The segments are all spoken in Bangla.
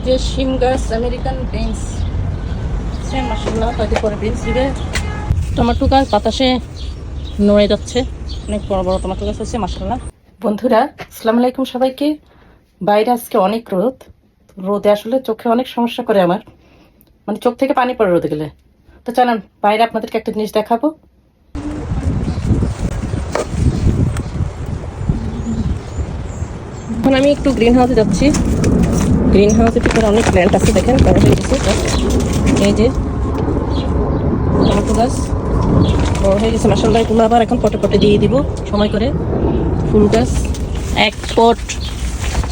যে শিম গাছ আমেরিকান বিনস সেম মাশাআল্লাহ কয়টি করে বিনস দিবে। টমেটো গাছ বাতাসে নড়ে যাচ্ছে, অনেক বড় বড় টমেটো গাছ হচ্ছে মাশাআল্লাহ। বন্ধুরা আসসালামু আলাইকুম সবাইকে। বাইরে আজকে অনেক রোদ, রোদে আসলে চোখে অনেক সমস্যা করে আমার, মানে চোখ থেকে পানি পড়ে রোদে গেলে। তো চলেন বাইরে আপনাদেরকে একটা জিনিস দেখাবো। এখন আমি একটু গ্রিন হাউসে যাচ্ছি। গ্রিন হাউসের ভিতরে অনেক প্ল্যান্ট আছে, দেখেন বড় হয়ে গেছে। এই যে টমেটো গাছ বড় হয়ে গেছে মাশাআল্লাহ। এগুলো আবার এখন পটে পটে দিয়ে দিব সময় করে। ফুল গাছ, এক পট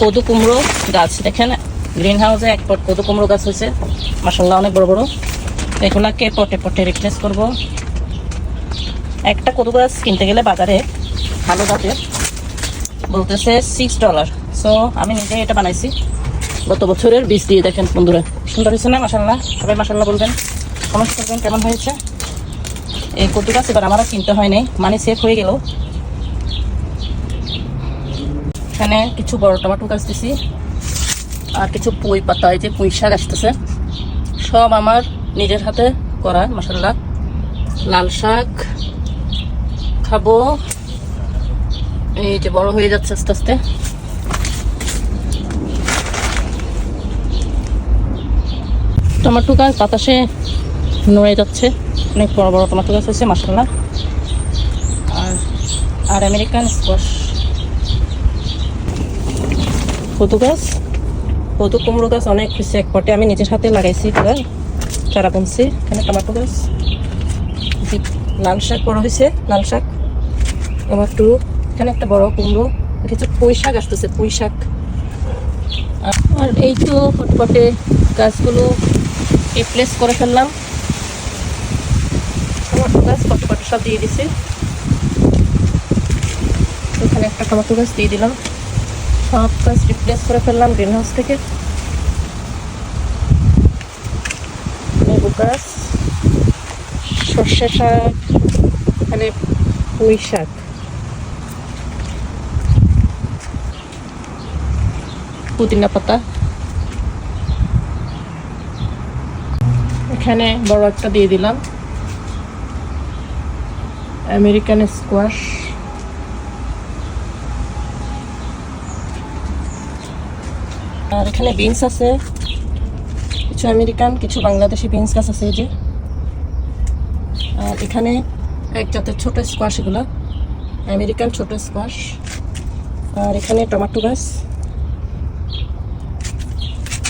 কদু কুমড়ো গাছ, দেখেন গ্রিন হাউসে এক পট কদু কুমড়ো গাছ হয়েছে মাশাআল্লাহ, অনেক বড় বড়। এগুলাকে পটে পটে রিপ্লেস করব। একটা কদু গাছ কিনতে গেলে বাজারে ভালো জাতের বলতেছে $6। সো আমি নিজে এটা বানাইছি গত বছরের বীজ দিয়ে। দেখেন বন্ধুরা সুন্দর হয়েছে না মাশাআল্লাহ? সবাই মাশাআল্লাহ বলবেন, কমেন্ট করবেন কেমন হয়েছে। এই কদু গাছ এবার আমারও কিনতে হয় নাই, মানে সেফ হয়ে গেল। এখানে কিছু বড় টমেটো গাছ দিছি আর কিছু পুঁই পাতা, এই যে পুঁই শাক আসতেছে, সব আমার নিজের হাতে করা মাশাআল্লাহ। লাল শাক খাবো, এই যে বড় হয়ে যাচ্ছে আস্তে আস্তে। টমেটো গাছ বাতাসে নড়ে যাচ্ছে, অনেক বড় বড় টমেটো গাছ হয়েছে মাশাআল্লাহ। আর আমেরিকান স্কোয়াশ, কদু গাছ, কদু কুমড়ো গাছ অনেক হয়েছে এক পটে, আমি নিজের হাতে লাগাইছি এগুলো, চারা বুনছি। এখানে টমেটো গাছ, লাল শাক বড় হয়েছে, লাল শাক টমেটো, এখানে একটা বড় কুমড়ো, কিছু পুঁই শাক আসতেছে, পুঁই শাক। আর এই তো ফটফটে গাছগুলো রিপ্লেস করে ফেললাম, টমেটো গাছ ফটফটে সব দিয়ে দিছি। এখানে একটা টমেটো গাছ দিয়ে দিলাম, সব গাছ রিপ্লেস করে ফেললাম গ্রিন হাউস থেকে। লেবু গাছ, সর্ষে শাক, এখানে পুঁই শাক, পুদিনা পাতা, এখানে বড় একটা দিয়ে দিলাম আমেরিকান স্কোয়াশ। আর এখানে বিনস আছে, কিছু আমেরিকান কিছু বাংলাদেশি বিনস গাছ আছে এই যে। আর এখানে এক জাতের ছোট স্কোয়াশ, এগুলো আমেরিকান ছোট স্কোয়াশ। আর এখানে টমেটো গাছ,